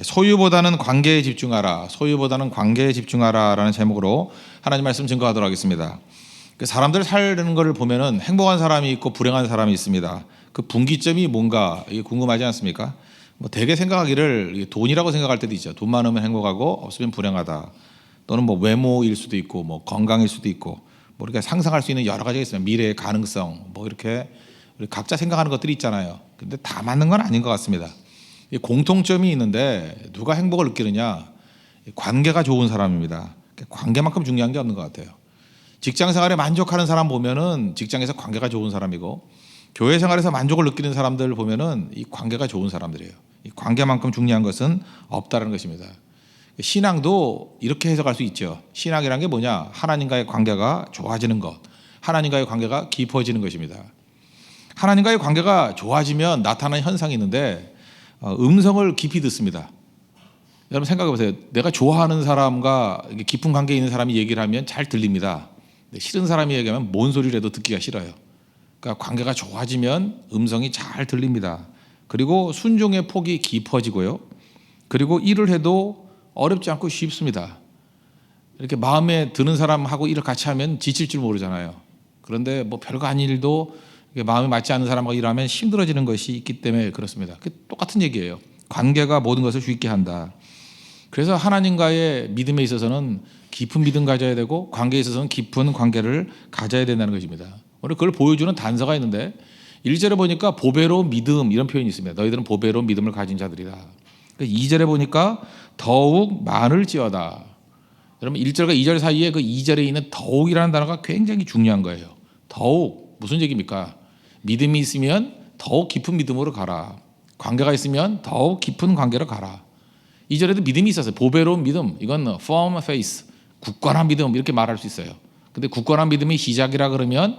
소유보다는 관계에 집중하라, 소유보다는 관계에 집중하라라는 제목으로 하나님 말씀 증거하도록 하겠습니다. 사람들 사는 것을 보면은 행복한 사람이 있고 불행한 사람이 있습니다. 그 분기점이 뭔가 이게 궁금하지 않습니까? 뭐 대개 생각하기를 돈이라고 생각할 때도 있죠. 돈 많으면 행복하고 없으면 불행하다. 또는 뭐 외모일 수도 있고 뭐 건강일 수도 있고 뭐 이렇게 상상할 수 있는 여러 가지가 있습니다. 미래의 가능성 뭐 이렇게 각자 생각하는 것들이 있잖아요. 근데 다 맞는 건 아닌 것 같습니다. 공통점이 있는데 누가 행복을 느끼느냐? 관계가 좋은 사람입니다. 관계만큼 중요한 게 없는 것 같아요. 직장 생활에 만족하는 사람 보면은 직장에서 관계가 좋은 사람이고, 교회 생활에서 만족을 느끼는 사람들 보면은 이 관계가 좋은 사람들이에요. 이 관계만큼 중요한 것은 없다는 것입니다. 신앙도 이렇게 해석할 수 있죠. 신앙이란 게 뭐냐? 하나님과의 관계가 좋아지는 것, 하나님과의 관계가 깊어지는 것입니다. 하나님과의 관계가 좋아지면 나타나는 현상이 있는데 음성을 깊이 듣습니다. 여러분 생각해 보세요. 내가 좋아하는 사람과 깊은 관계에 있는 사람이 얘기를 하면 잘 들립니다. 싫은 사람이 얘기하면 뭔 소리를 해도 듣기가 싫어요. 그러니까 관계가 좋아지면 음성이 잘 들립니다. 그리고 순종의 폭이 깊어지고요. 그리고 일을 해도 어렵지 않고 쉽습니다. 이렇게 마음에 드는 사람하고 일을 같이 하면 지칠 줄 모르잖아요. 그런데 뭐 별거 아닌 일도 마음에 맞지 않는 사람하고 일하면 힘들어지는 것이 있기 때문에 그렇습니다. 똑같은 얘기예요. 관계가 모든 것을 쉽게 한다. 그래서 하나님과의 믿음에 있어서는 깊은 믿음 가져야 되고 관계에 있어서는 깊은 관계를 가져야 된다는 것입니다. 오늘 그걸 보여주는 단서가 있는데 1절에 보니까 보배로운 믿음 이런 표현이 있습니다. 너희들은 보배로운 믿음을 가진 자들이다. 2절에 보니까 더욱 많을지어다. 여러분 1절과 2절 사이에 그 2절에 있는 더욱이라는 단어가 굉장히 중요한 거예요. 더욱 무슨 얘기입니까? 믿음이 있으면 더욱 깊은 믿음으로 가라. 관계가 있으면 더욱 깊은 관계로 가라. 2절에도 믿음이 있었어요. 보배로운 믿음. 이건 firm faith, 굳건한 믿음 이렇게 말할 수 있어요. 근데 굳건한 믿음이 시작이라 그러면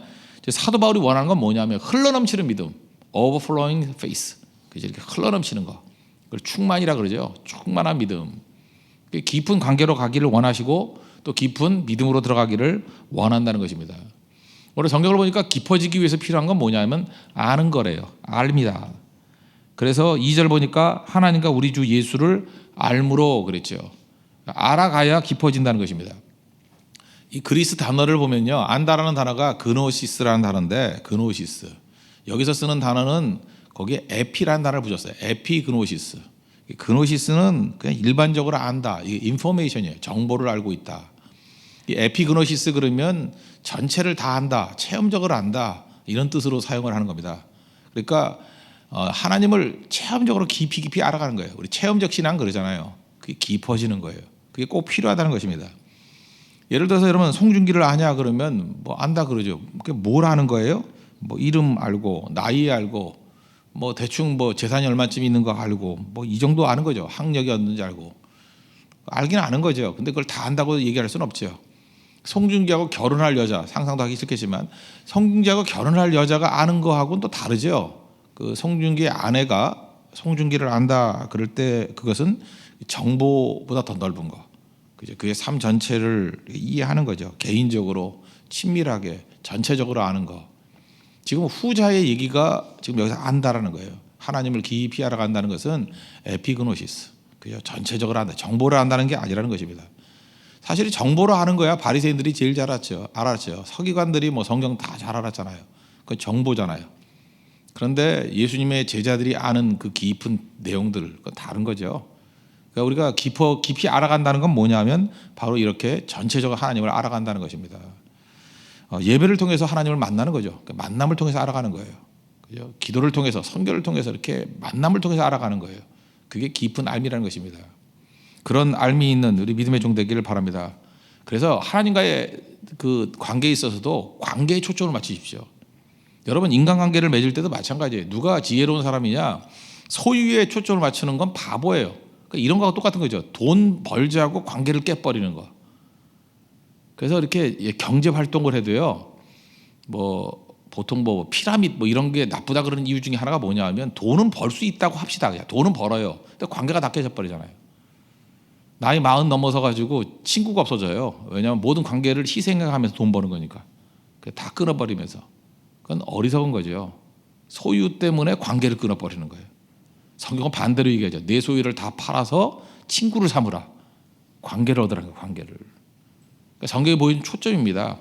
사도 바울이 원하는 건 뭐냐면 흘러넘치는 믿음, overflowing faith. 이렇게 흘러넘치는 거. 그걸 충만이라 그러죠. 충만한 믿음. 깊은 관계로 가기를 원하시고 또 깊은 믿음으로 들어가기를 원한다는 것입니다. 오늘 성경을 보니까 깊어지기 위해서 필요한 건 뭐냐면 아는 거래요. 알입니다. 그래서 2절 보니까 하나님과 우리 주 예수를 알므로 그랬죠. 알아가야 깊어진다는 것입니다. 이 그리스 단어를 보면요. 안다라는 단어가 그노시스라는 단어인데 그노시스. 여기서 쓰는 단어는 거기에 에피라는 단어를 붙였어요. 에피그노시스. 그노시스는 그냥 일반적으로 안다. 이게 인포메이션이에요. 정보를 알고 있다. 이 에피그노시스 그러면 전체를 다 안다. 체험적으로 안다. 이런 뜻으로 사용을 하는 겁니다. 그러니까 하나님을 체험적으로 깊이 알아가는 거예요. 우리 체험적 신앙 그러잖아요. 그게 깊어지는 거예요. 그게 꼭 필요하다는 것입니다. 예를 들어서 여러분 송중기를 아냐 그러면 뭐 안다 그러죠. 그게 뭘 아는 거예요? 뭐 이름 알고 나이 알고 뭐 대충 뭐 재산이 얼마쯤 있는 거 알고 뭐 이 정도 아는 거죠. 학력이 어떤지 알고 알긴 아는 거죠. 근데 그걸 다 안다고 얘기할 수는 없죠. 송중기하고 결혼할 여자 상상도 하기 싫겠지만 송중기하고 결혼할 여자가 아는 거하고는 또 다르죠. 그 송중기의 아내가 송중기를 안다 그럴 때 그것은 정보보다 더 넓은 거. 그의 삶 전체를 이해하는 거죠. 개인적으로 친밀하게 전체적으로 아는 거. 지금 후자의 얘기가 지금 여기서 안다라는 거예요. 하나님을 깊이 알아간다는 것은 에피그노시스. 그죠? 전체적으로 안다. 정보를 안다는 게 아니라는 것입니다. 사실 정보로 아는 거야 바리새인들이 제일 잘 알았죠. 서기관들이 뭐 성경 다 잘 알았잖아요. 그건 정보잖아요. 그런데 예수님의 제자들이 아는 그 깊은 내용들 그건 다른 거죠. 그러니까 우리가 깊이 알아간다는 건 뭐냐면 바로 이렇게 전체적으로 하나님을 알아간다는 것입니다. 예배를 통해서 하나님을 만나는 거죠. 그러니까 만남을 통해서 알아가는 거예요. 그죠? 기도를 통해서 선교를 통해서 이렇게 만남을 통해서 알아가는 거예요. 그게 깊은 알미라는 것입니다. 그런 알미 있는 우리 믿음의 종 되기를 바랍니다. 그래서 하나님과의 그 관계에 있어서도 관계에 초점을 맞추십시오. 여러분 인간관계를 맺을 때도 마찬가지예요. 누가 지혜로운 사람이냐? 소유에 초점을 맞추는 건 바보예요. 그러니까 이런 거하고 똑같은 거죠. 돈 벌자고 관계를 깨버리는 거. 그래서 이렇게 경제 활동을 해도요. 뭐 보통 뭐 피라밋 뭐 이런 게 나쁘다 그러는 이유 중에 하나가 뭐냐 하면 돈은 벌 수 있다고 합시다. 그냥 돈은 벌어요. 근데 관계가 다 깨져 버리잖아요. 나이 40 넘어서 가지고 친구가 없어져요. 왜냐하면 모든 관계를 희생하면서 돈 버는 거니까. 다 끊어버리면서. 그건 어리석은 거죠. 소유 때문에 관계를 끊어버리는 거예요. 성경은 반대로 얘기하죠. 내 소유를 다 팔아서 친구를 삼으라. 관계를 얻으라는 거예요. 관계를. 그러니까 성경에 보이는 초점입니다.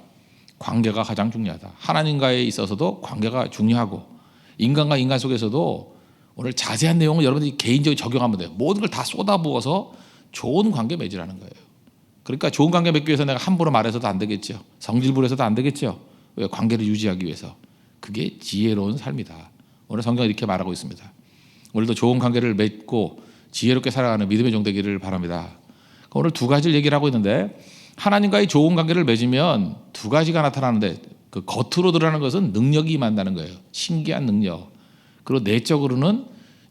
관계가 가장 중요하다. 하나님과에 있어서도 관계가 중요하고 인간과 인간 속에서도 오늘 자세한 내용은 여러분들이 개인적으로 적용하면 돼요. 모든 걸 다 쏟아부어서 좋은 관계 맺으라는 거예요. 그러니까 좋은 관계 맺기 위해서 내가 함부로 말해서도 안 되겠죠. 성질부려서도 안 되겠죠. 왜? 관계를 유지하기 위해서. 그게 지혜로운 삶이다. 오늘 성경은 이렇게 말하고 있습니다. 오늘도 좋은 관계를 맺고 지혜롭게 살아가는 믿음의 종 되기를 바랍니다. 오늘 두 가지를 얘기를 하고 있는데 하나님과의 좋은 관계를 맺으면 두 가지가 나타나는데 그 겉으로 드러나는 것은 능력이 임한다는 거예요. 신기한 능력. 그리고 내적으로는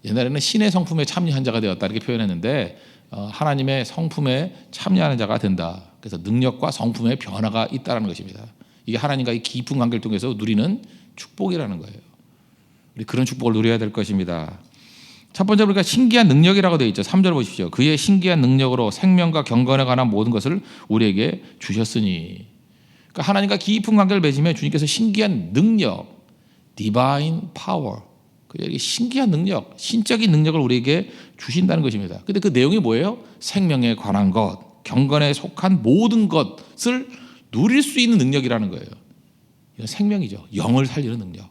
옛날에는 신의 성품에 참여한 자가 되었다 이렇게 표현했는데 하나님의 성품에 참여하는 자가 된다. 그래서 능력과 성품의 변화가 있다는 것입니다. 이게 하나님과의 깊은 관계를 통해서 누리는 축복이라는 거예요. 우리 그런 축복을 누려야 될 것입니다. 첫 번째 우리가 신기한 능력이라고 되어 있죠. 3절 보십시오. 그의 신기한 능력으로 생명과 경건에 관한 모든 것을 우리에게 주셨으니. 그러니까 하나님과 깊은 관계를 맺으면 주님께서 신기한 능력, divine power, 신기한 능력, 신적인 능력을 우리에게 주신다는 것입니다. 근데 그 내용이 뭐예요? 생명에 관한 것, 경건에 속한 모든 것을 누릴 수 있는 능력이라는 거예요. 이건 생명이죠. 영을 살리는 능력.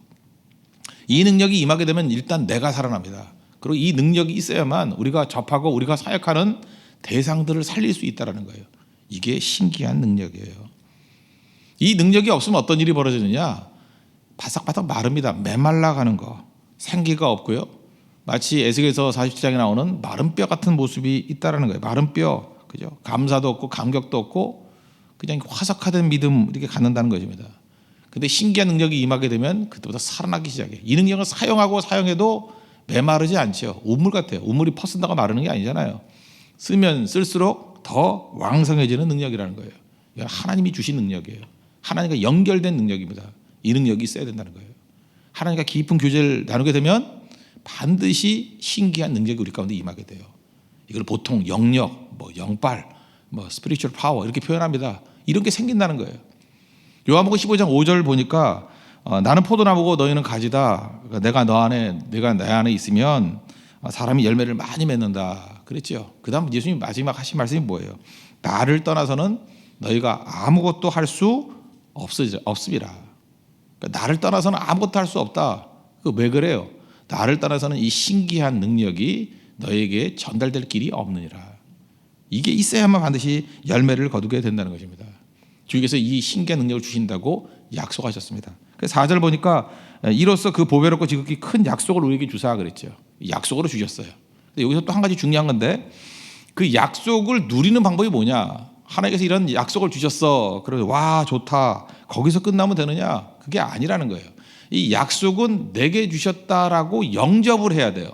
이 능력이 임하게 되면 일단 내가 살아납니다. 그리고 이 능력이 있어야만 우리가 접하고 우리가 사역하는 대상들을 살릴 수 있다는 거예요. 이게 신기한 능력이에요. 이 능력이 없으면 어떤 일이 벌어지느냐? 바삭바삭 마릅니다. 메말라가는 거. 생기가 없고요. 마치 에스겔서 47장에 나오는 마른 뼈 같은 모습이 있다는 거예요. 마른 뼈, 그죠? 감사도 없고 감격도 없고 그냥 화석화된 믿음 이렇게 갖는다는 것입니다. 근데 신기한 능력이 임하게 되면 그때부터 살아나기 시작해요. 이 능력을 사용하고 사용해도 메마르지 않죠. 우물 같아요. 우물이 퍼쓴다고 마르는 게 아니잖아요. 쓰면 쓸수록 더 왕성해지는 능력이라는 거예요. 이건 하나님이 주신 능력이에요. 하나님과 연결된 능력입니다. 이 능력이 있어야 된다는 거예요. 하나님과 깊은 교제를 나누게 되면 반드시 신기한 능력이 우리 가운데 임하게 돼요. 이걸 보통 영력, 영빨, spiritual power 이렇게 표현합니다. 이런 게 생긴다는 거예요. 요한복음 15장 5절 보니까 나는 포도나무고 너희는 가지다. 내가 너 안에, 내가 내 안에 있으면 사람이 열매를 많이 맺는다. 그랬죠. 그 다음 예수님 마지막 하신 말씀이 뭐예요? 나를 떠나서는 너희가 아무것도 할 수 없습니다. 그러니까 나를 떠나서는 아무것도 할 수 없다. 왜 그래요? 나를 떠나서는 이 신기한 능력이 너에게 전달될 길이 없느니라. 이게 있어야만 반드시 열매를 거두게 된다는 것입니다. 주님께서 이 신기한 능력을 주신다고 약속하셨습니다. 그래서 4절 보니까 이로써 그 보배롭고 지극히 큰 약속을 우리에게 주사 그랬죠. 약속으로 주셨어요. 근데 여기서 또 한 가지 중요한 건데 그 약속을 누리는 방법이 뭐냐? 하나님께서 이런 약속을 주셨어. 그래서 와 좋다. 거기서 끝나면 되느냐? 그게 아니라는 거예요. 이 약속은 내게 주셨다라고 영접을 해야 돼요.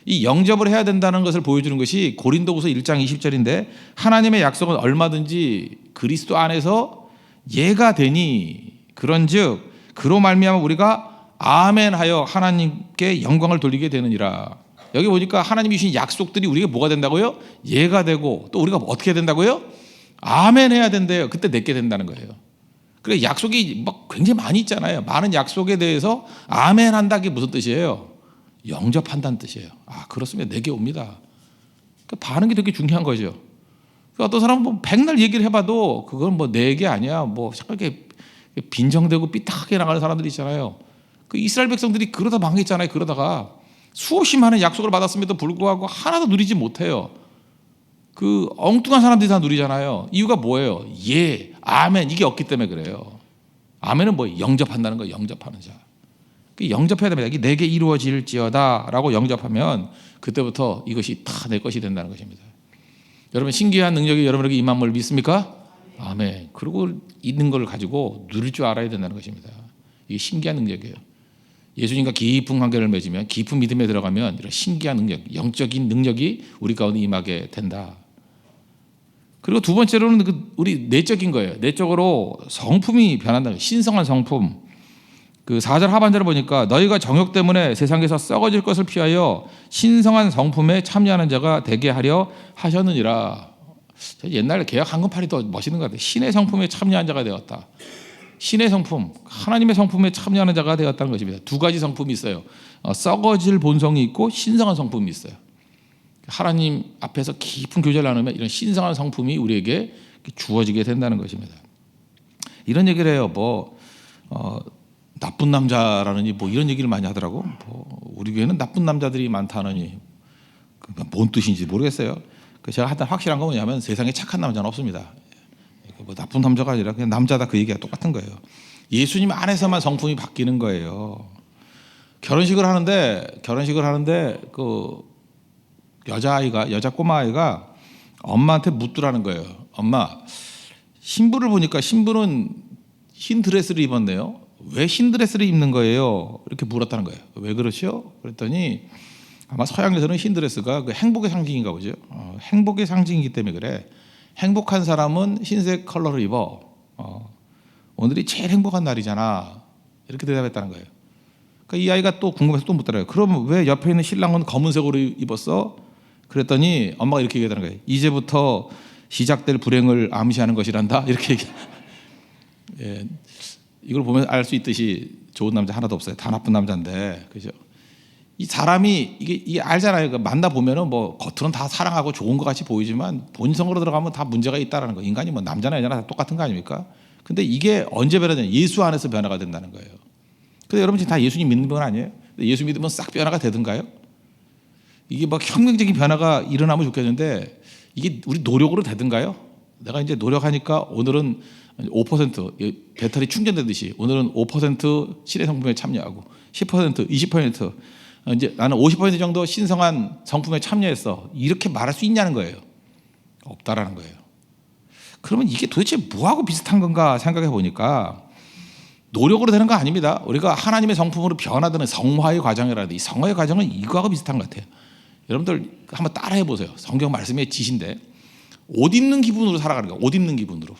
이 영접을 해야 된다는 것을 보여주는 것이 고린도후서 1장 20절인데 하나님의 약속은 얼마든지 그리스도 안에서 예가 되니 그런즉 그로 말미암아 우리가 아멘하여 하나님께 영광을 돌리게 되느니라. 여기 보니까 하나님이 주신 약속들이 우리에게 뭐가 된다고요? 예가 되고 또 우리가 어떻게 된다고요? 아멘 해야 된대요. 그때 내게 된다는 거예요. 그래 약속이 굉장히 많이 있잖아요. 많은 약속에 대해서 아멘 한다는 게 무슨 뜻이에요? 영접한다는 뜻이에요. 그렇습니다. 내게 옵니다. 그러니까 반응이 되게 중요한 거죠. 어떤 사람은 백날 얘기를 해봐도 그건 내게 아니야. 잠깐 이렇게 빈정대고 삐딱하게 나가는 사람들이 있잖아요. 그 이스라엘 백성들이 그러다 망했잖아요. 그러다가 수없이 많은 약속을 받았음에도 불구하고 하나도 누리지 못해요. 그 엉뚱한 사람들이 다 누리잖아요. 이유가 뭐예요? 예, 아멘 이게 없기 때문에 그래요. 아멘은 영접한다는 거예요. 영접하는 자. 영접해야 됩니다. 이게 내게 이루어질지어다 라고 영접하면 그때부터 이것이 다 내 것이 된다는 것입니다. 여러분 신기한 능력이 여러분에게 임한 걸 믿습니까? 아멘. 그리고 있는 걸 가지고 누릴 줄 알아야 된다는 것입니다. 이게 신기한 능력이에요. 예수님과 깊은 관계를 맺으면 깊은 믿음에 들어가면 이런 신기한 능력, 영적인 능력이 우리 가운데 임하게 된다. 그리고 두 번째로는 우리 내적인 거예요. 내적으로 성품이 변한다. 신성한 성품. 그 4절 하반절을 보니까 너희가 정욕 때문에 세상에서 썩어질 것을 피하여 신성한 성품에 참여하는 자가 되게 하려 하셨느니라. 옛날에 개혁 한금팔이 더 멋있는 것 같아요. 신의 성품에 참여한 자가 되었다. 신의 성품, 하나님의 성품에 참여하는 자가 되었다는 것입니다. 두 가지 성품이 있어요. 썩어질 본성이 있고 신성한 성품이 있어요. 하나님 앞에서 깊은 교제를 나누면 이런 신성한 성품이 우리에게 주어지게 된다는 것입니다. 이런 얘기를 해요. 나쁜 남자라느니 이런 얘기를 많이 하더라고. 우리 교회는 나쁜 남자들이 많다느니 뭔 뜻인지 모르겠어요. 제가 하여튼 확실한 건 뭐냐면 세상에 착한 남자는 없습니다. 나쁜 남자가 아니라 그냥 남자다, 그 얘기가 똑같은 거예요. 예수님 안에서만 성품이 바뀌는 거예요. 결혼식을 하는데 그 여자 꼬마아이가 엄마한테 묻더라는 거예요. 엄마, 신부를 보니까 신부는 흰 드레스를 입었네요. 왜 흰 드레스를 입는 거예요? 이렇게 물었다는 거예요. 왜 그러시오? 그랬더니 아마 서양에서는 흰 드레스가 그 행복의 상징인가 보죠. 행복의 상징이기 때문에 그래. 행복한 사람은 흰색 컬러를 입어. 오늘이 제일 행복한 날이잖아. 이렇게 대답했다는 거예요. 그러니까 이 아이가 또 궁금해서 또 묻더라고요. 그럼 왜 옆에 있는 신랑은 검은색으로 입었어? 그랬더니 엄마가 이렇게 얘기하는 거예요. 이제부터 시작될 불행을 암시하는 것이란다. 이렇게 얘기. 예, 이걸 보면 알 수 있듯이 좋은 남자 하나도 없어요. 다 나쁜 남자인데, 그죠? 이 사람이 이게 알잖아요. 만나 보면은 겉으로는 다 사랑하고 좋은 것 같이 보이지만 본성으로 들어가면 다 문제가 있다라는 거. 인간이 남자나 여자나 다 똑같은 거 아닙니까? 근데 이게 언제 변화되냐? 예수 안에서 변화가 된다는 거예요. 근데 여러분 지금 다 예수님 믿는 분 아니에요? 예수 믿으면 싹 변화가 되던가요? 이게 혁명적인 변화가 일어나면 좋겠는데 이게 우리 노력으로 되던가요? 내가 이제 노력하니까 오늘은 5% 배터리 충전되듯이 오늘은 5% 신의 성품에 참여하고 10%, 20% 이제 나는 50% 정도 신성한 성품에 참여했어. 이렇게 말할 수 있냐는 거예요. 없다라는 거예요. 그러면 이게 도대체 뭐하고 비슷한 건가 생각해 보니까 노력으로 되는 거 아닙니다. 우리가 하나님의 성품으로 변화되는 성화의 과정이라도 이 성화의 과정은 이거하고 비슷한 것 같아요. 여러분들 한번 따라해 보세요. 성경 말씀의 지시인데 옷 입는 기분으로 살아가는 거예요. 옷 입는 기분으로.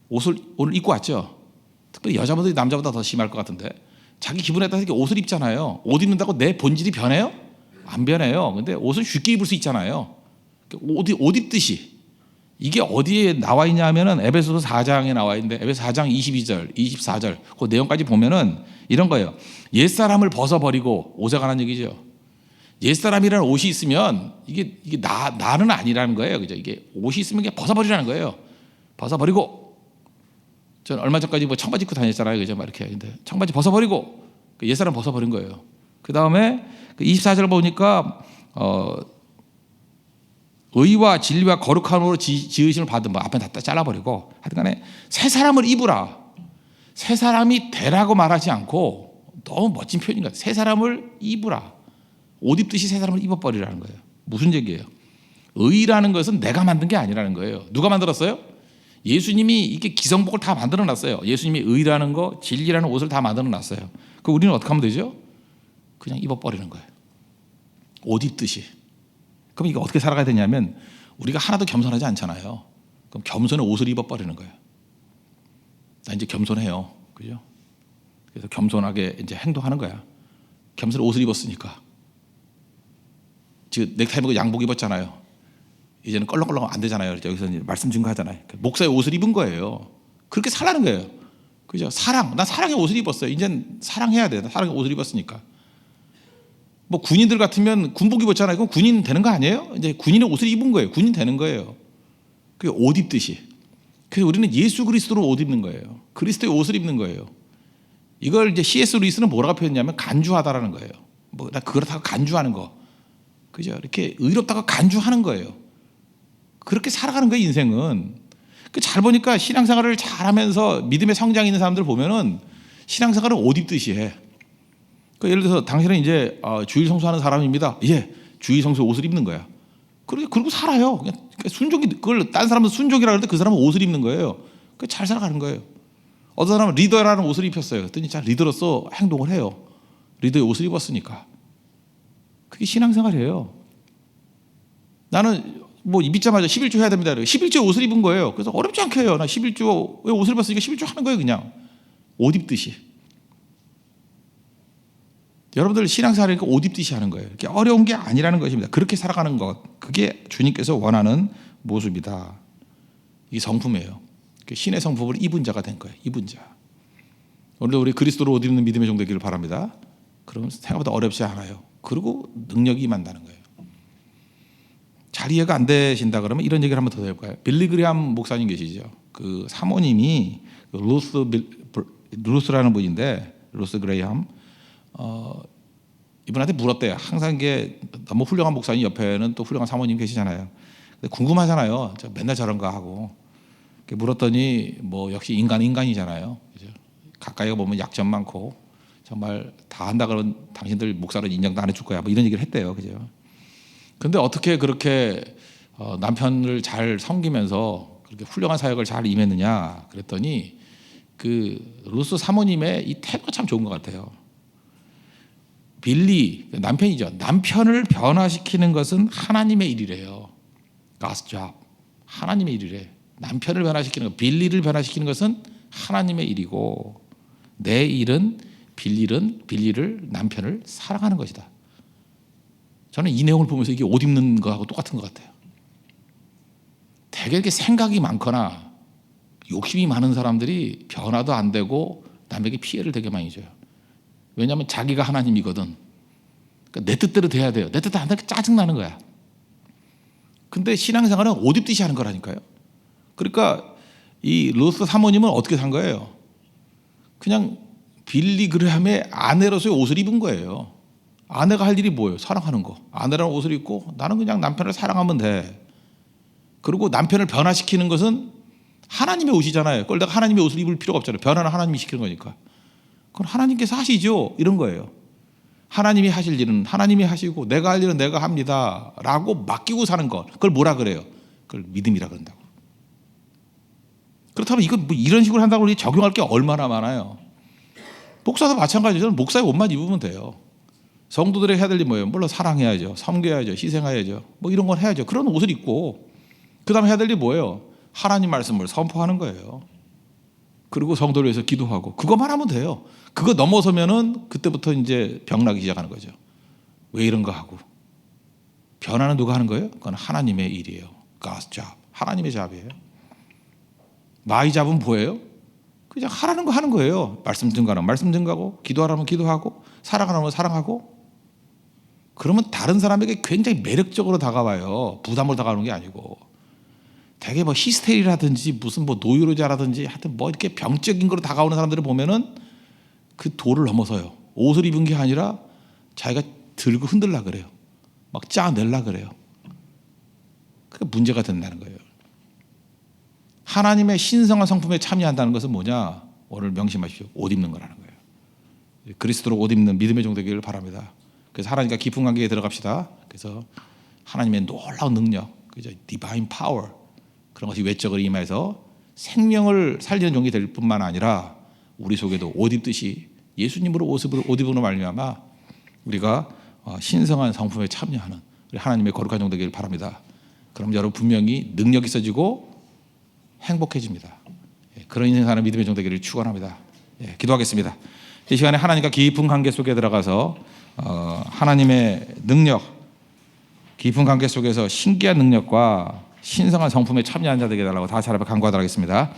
옷을 오늘 입고 왔죠. 특별히 여자분들이 남자보다 더 심할 것 같은데 자기 기분에 따라서 옷을 입잖아요. 옷 입는다고 내 본질이 변해요? 안 변해요. 근데 옷은 쉽게 입을 수 있잖아요. 옷 입듯이. 이게 어디에 나와 있냐 하면은 에베소서 4장에 나와 있는데 에베소 4장 22절, 24절 그 내용까지 보면은 이런 거예요. 옛사람을 벗어버리고 옷에 관한 얘기죠. 옛사람이라는 옷이 있으면 이게 나는 아니라는 거예요. 그죠? 이게 옷이 있으면 그냥 벗어버리라는 거예요. 벗어버리고 저는 얼마 전까지 청바지 입고 다녔잖아요. 그죠? 이렇게. 근데 청바지 벗어버리고 옛사람 벗어버린 거예요. 그 다음에 24절 보니까 의와 진리와 거룩함으로 지으심을 받은 앞에 다 잘라버리고 하여튼간에 새 사람을 입으라. 새 사람이 되라고 말하지 않고 너무 멋진 표현인 것 같아요. 새 사람을 입으라. 옷 입듯이 새 사람을 입어버리라는 거예요. 무슨 얘기예요? 의라는 것은 내가 만든 게 아니라는 거예요. 누가 만들었어요? 예수님이 이게 기성복을 다 만들어 놨어요. 예수님이 의라는 거, 진리라는 옷을 다 만들어 놨어요. 그 우리는 어떻게 하면 되죠? 그냥 입어버리는 거예요. 옷 입듯이. 그럼 이거 어떻게 살아가야 되냐면 우리가 하나도 겸손하지 않잖아요. 그럼 겸손의 옷을 입어버리는 거예요. 나 이제 겸손해요. 그죠? 그래서 겸손하게 이제 행동하는 거야. 겸손의 옷을 입었으니까. 지금 넥타이 메고 양복 입었잖아요. 이제는 껄렁껄렁 안 되잖아요. 여기서 이제 말씀 증거하잖아요. 목사의 옷을 입은 거예요. 그렇게 살라는 거예요. 그죠? 난 사랑의 옷을 입었어요. 이제는 사랑해야 돼요. 사랑의 옷을 입었으니까. 군인들 같으면 군복 입었잖아요. 그럼 군인 되는 거 아니에요? 이제 군인의 옷을 입은 거예요. 군인 되는 거예요. 그게 옷 입듯이. 그래서 우리는 예수 그리스도로 옷 입는 거예요. 그리스도의 옷을 입는 거예요. 이걸 이제 C.S. 루이스는 뭐라고 표현했냐면 간주하다라는 거예요. 나 그렇다고 간주하는 거. 그죠? 이렇게 의롭다고 간주하는 거예요. 그렇게 살아가는 거예요, 인생은. 잘 보니까 신앙생활을 잘하면서 믿음의 성장이 있는 사람들 보면은 신앙생활을 옷 입듯이 해. 예를 들어서 당신은 이제 주일 성수하는 사람입니다. 예, 주일 성수 옷을 입는 거야. 그리고 살아요. 그냥 순종이 그걸 딴 사람은 순종이라 그러는데 그 사람은 옷을 입는 거예요. 잘 살아가는 거예요. 어떤 사람은 리더라는 옷을 입혔어요. 그랬더니 자 리더로서 행동을 해요. 리더의 옷을 입었으니까. 그게 신앙생활이에요. 나는 믿자마자 11조 해야 됩니다. 11조 옷을 입은 거예요. 그래서 어렵지 않게 해요. 나 11조 왜 옷을 입었으니까 11조 하는 거예요. 그냥 옷 입듯이. 여러분들 신앙생활이니까 옷 입듯이 하는 거예요. 이게 어려운 게 아니라는 것입니다. 그렇게 살아가는 것, 그게 주님께서 원하는 모습이다. 이게 성품이에요. 신의 성품을 입은 자가 된 거예요. 입은 자. 오늘도 우리 그리스도로 옷 입는 믿음의 종 되기를 바랍니다. 그러면 생각보다 어렵지 않아요. 그리고 능력이 임한다는 거예요. 잘 이해가 안 되신다 그러면 이런 얘기를 한번 더 해볼까요? 빌리 그레함 목사님 계시죠? 그 사모님이 루스라는 분인데, 루스 그레이함, 이분한테 물었대요. 항상 이게 너무 훌륭한 목사님 옆에는 또 훌륭한 사모님 계시잖아요. 근데 궁금하잖아요. 저 맨날 저런가 하고. 물었더니 뭐 역시 인간은 인간이잖아요. 그죠? 가까이 보면 약점 많고 정말 다 한다 그러면 당신들 목사는 인정도 안 해줄 거야. 뭐 이런 얘기를 했대요. 그죠? 근데 어떻게 그렇게 남편을 잘 섬기면서 그렇게 훌륭한 사역을 잘 임했느냐 그랬더니 그 루스 사모님의 이 태도가 참 좋은 것 같아요. 빌리 남편이죠. 남편을 변화시키는 것은 하나님의 일이래요. God's job. 하나님의 일이래. 남편을 변화시키는 것, 빌리를 변화시키는 것은 하나님의 일이고 내 일은 빌리를 남편을 사랑하는 것이다. 저는 이 내용을 보면서 이게 옷 입는 거하고 똑같은 것 같아요. 되게 이렇게 생각이 많거나 욕심이 많은 사람들이 변화도 안 되고 남에게 피해를 되게 많이 줘요. 왜냐하면 자기가 하나님이거든. 그러니까 내 뜻대로 돼야 돼요. 내 뜻대로 안 되니까 짜증나는 거야. 근데 신앙생활은 옷 입듯이 하는 거라니까요. 그러니까 이 루스 사모님은 어떻게 산 거예요? 그냥 빌리 그레함의 아내로서의 옷을 입은 거예요. 아내가 할 일이 뭐예요? 사랑하는 거. 아내라는 옷을 입고 나는 그냥 남편을 사랑하면 돼. 그리고 남편을 변화시키는 것은 하나님의 옷이잖아요. 그걸 내가 하나님의 옷을 입을 필요가 없잖아요. 변화는 하나님이 시키는 거니까. 그건 하나님께서 하시죠. 이런 거예요. 하나님이 하실 일은 하나님이 하시고 내가 할 일은 내가 합니다. 라고 맡기고 사는 것. 그걸 뭐라 그래요? 그걸 믿음이라 그런다고. 그렇다면 이거 뭐 이런 식으로 한다고 적용할 게 얼마나 많아요. 목사도 마찬가지죠. 목사의 옷만 입으면 돼요. 성도들이 해야 될 일이 뭐예요? 물론 사랑해야죠. 섬겨야죠. 희생해야죠. 뭐 이런 건 해야죠. 그런 옷을 입고 그 다음에 해야 될 일이 뭐예요? 하나님 말씀을 선포하는 거예요. 그리고 성도를 위해서 기도하고 그것만 하면 돼요. 그거 넘어서면은 그때부터 이제 병나기 시작하는 거죠. 왜 이런가 하고. 변화는 누가 하는 거예요? 그건 하나님의 일이에요. God's job. 하나님의 잡이에요. 마이 잡은 뭐예요? 그냥 하라는 거 하는 거예요. 말씀 증가하면 말씀 증가하고 기도하라면 기도하고 사랑하라면 사랑하고. 그러면 다른 사람에게 굉장히 매력적으로 다가와요. 부담으로 다가오는 게 아니고. 되게 뭐 히스테리라든지 무슨 뭐 노이로자라든지 하여튼 뭐 이렇게 병적인 거로 다가오는 사람들을 보면은 그 도를 넘어서요. 옷을 입은 게 아니라 자기가 들고 흔들라 그래요. 막 짜내려 그래요. 그게 문제가 된다는 거예요. 하나님의 신성한 성품에 참여한다는 것은 뭐냐? 오늘 명심하십시오. 옷 입는 거라는 거예요. 그리스도로 옷 입는 믿음의 종 되기를 바랍니다. 그래서 하나님과 깊은 관계에 들어갑시다. 그래서 하나님의 놀라운 능력, 그죠? Divine Power 그런 것이 외적으로 임해서 생명을 살리는 종이 될 뿐만 아니라 우리 속에도 옷 입듯이 예수님으로 옷 입음으로 말미암아 우리가 신성한 성품에 참여하는 우리 하나님의 거룩한 종 되기를 바랍니다. 그럼 여러분 분명히 능력이 있어지고 행복해집니다. 그런 인생 사는 믿음의 종 되기를 축원합니다. 기도하겠습니다. 이 시간에 하나님과 깊은 관계 속에 들어가서 하나님의 능력, 깊은 관계 속에서 신기한 능력과 신성한 성품에 참여한 자 되게 해달라고 다시 한번 간구하도록 하겠습니다.